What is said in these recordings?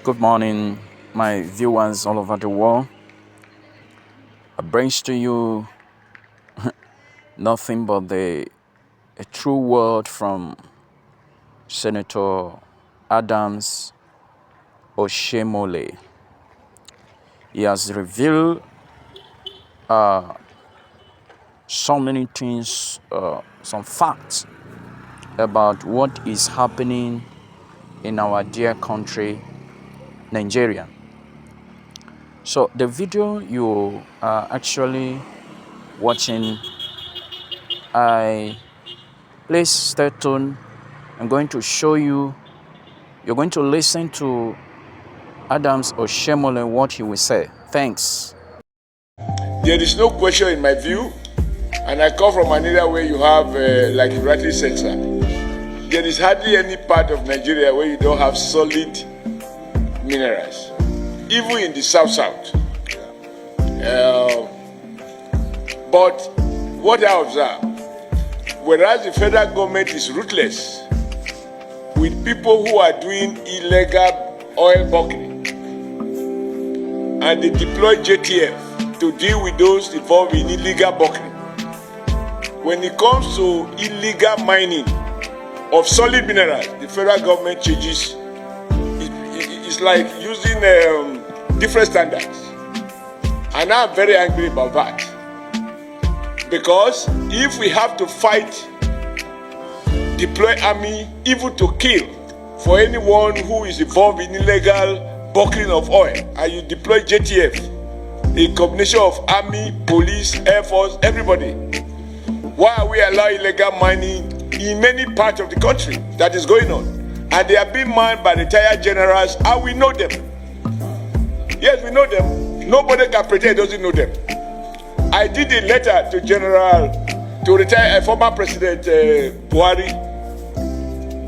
Good morning, my viewers all over the world. I bring to you nothing but a true word from Senator Adams Oshiomole. He has revealed so many things, some facts about what is happening in our dear country, Nigeria. So the video you are actually watching, please stay tuned. I'm going to show you, you're going to listen to Adams Oshiomole what he will say. Thanks. There is no question in my view, and I come from an area where you have, like you rightly said, sir, there is hardly any part of Nigeria where you don't have solid minerals, even in the south. But what I observe, whereas the federal government is ruthless with people who are doing illegal oil bunkering, and they deploy JTF to deal with those involved in illegal bunkering. When it comes to illegal mining of solid minerals, the federal government changes. It's like using different standards. And I'm very angry about that. Because if we have to fight, deploy army, even to kill for anyone who is involved in illegal bunkering of oil, and you deploy JTF, a combination of army, police, air force, everybody, why are we allowing illegal mining in many parts of the country that is going on? And they are being mined by retired generals, and we know them. Yes, we know them. Nobody can pretend doesn't know them. I did a letter to former President Buhari,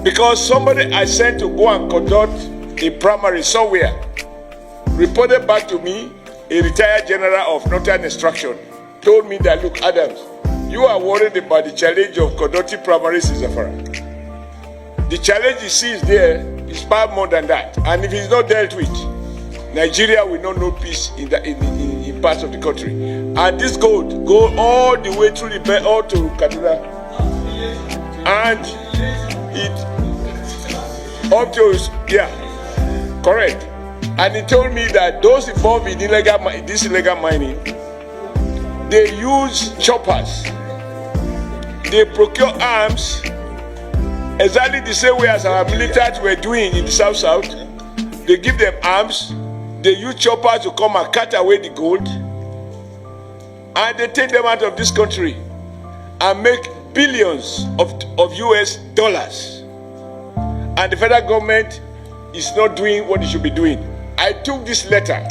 because somebody I sent to go and conduct a primary somewhere reported back to me, a retired general of Northern Extraction, told me that, look, Adams, you are worried about the challenge of conducting primaries in Zamfara. The challenge he sees there is far more than that. And if it's not dealt with, Nigeria will not know peace in parts of the country. And this gold go all the way through the belt, all to Kaduna. And it up to, yeah, correct. And he told me that those involved in this illegal mining, they use choppers. They procure arms exactly the same way as our military were doing in the south. They give them arms. They use choppers to come and cut away the gold. And they take them out of this country and make billions of US dollars. And the federal government is not doing what it should be doing. I took this letter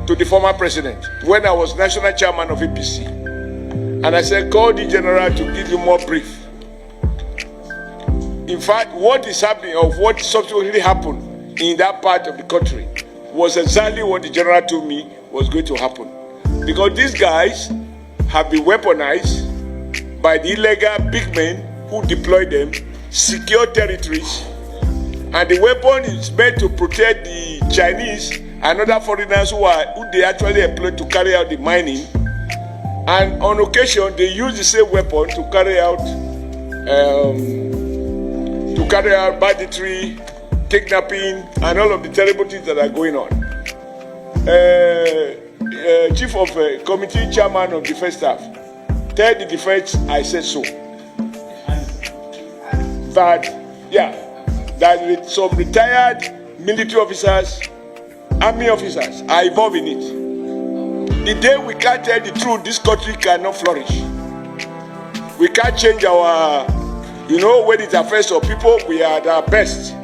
to the former president when I was national chairman of APC. And I said, call the general to give you more brief. In fact, what is happening, or what subsequently happened in that part of the country, was exactly what the general told me was going to happen. Because these guys have been weaponized by the illegal big men who deploy them, secure territories, and the weapon is meant to protect the Chinese and other foreigners who they actually employ to carry out the mining. And on occasion, they use the same weapon to carry out banditry, kidnapping, and all of the terrible things that are going on. Chief of Committee Chairman of Defense Staff, tell the defense I said so. That some retired military officers, army officers are involved in it. The day we can't tell the truth, this country cannot flourish. We can't change our, when it affects our people, we are at our best.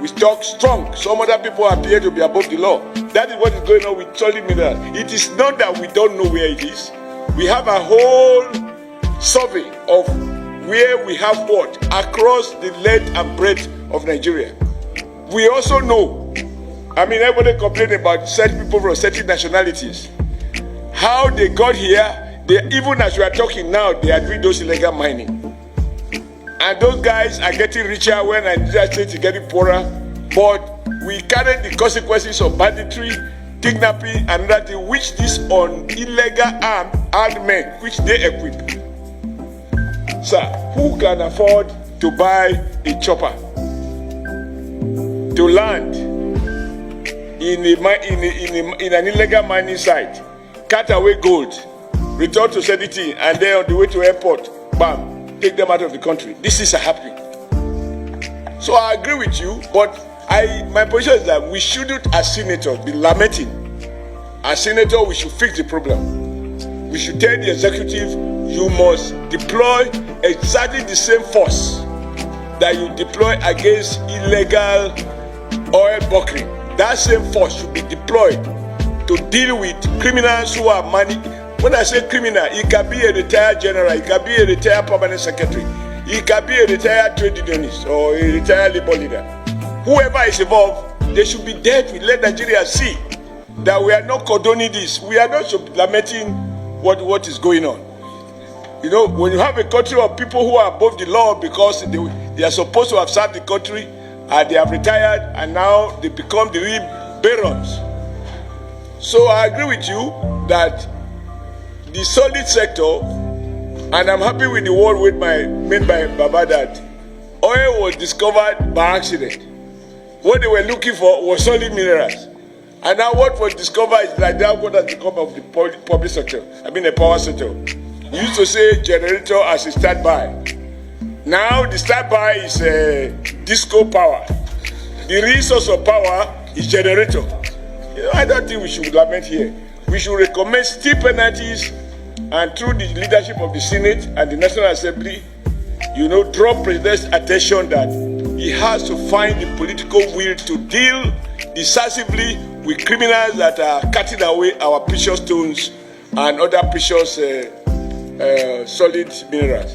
We talk strong. Some other people appear to be above the law. That is what is going on with solid minerals. It is not that we don't know where it is. We have a whole survey of where we have what across the length and breadth of Nigeria. We also know, everybody complaining about certain people from certain nationalities. How they got here, even as we are talking now, they are doing those illegal mining. And those guys are getting richer when Nigeria State is getting poorer. but we carry the consequences of banditry, kidnapping, and that thing which these on illegal armed men which they equip. Sir, who can afford to buy a chopper to land in an illegal mining site, cut away gold, return to sanity, and then on the way to airport, bam, take them out of the country? This is happening. So I agree with you, but my position is that we shouldn't, as senators, be lamenting. As senators, we should fix the problem. We should tell the executive, you must deploy exactly the same force that you deploy against illegal oil bunkering. That same force should be deployed to deal with criminals who are money. When I say criminal, it can be a retired general, it can be a retired permanent secretary, it can be a retired trade unionist or a retired labor leader. Whoever is involved, they should be dealt with. Let Nigeria see that we are not condoning this. We are not lamenting what is going on. You know, when you have a country of people who are above the law because they are supposed to have served the country and they have retired and now they become the real barons. So I agree with you that the solid sector, and I'm happy with the word made by Baba that oil was discovered by accident. What they were looking for was solid minerals. And now what was discovered is like that what has become of the public sector, the power sector. You used to say generator as a standby. Now the standby is disco power. The resource of power is generator. You know, I don't think we should lament here. We should recommend steep penalties, and through the leadership of the Senate and the National Assembly, draw President's attention that he has to find the political will to deal decisively with criminals that are cutting away our precious stones and other precious solid minerals.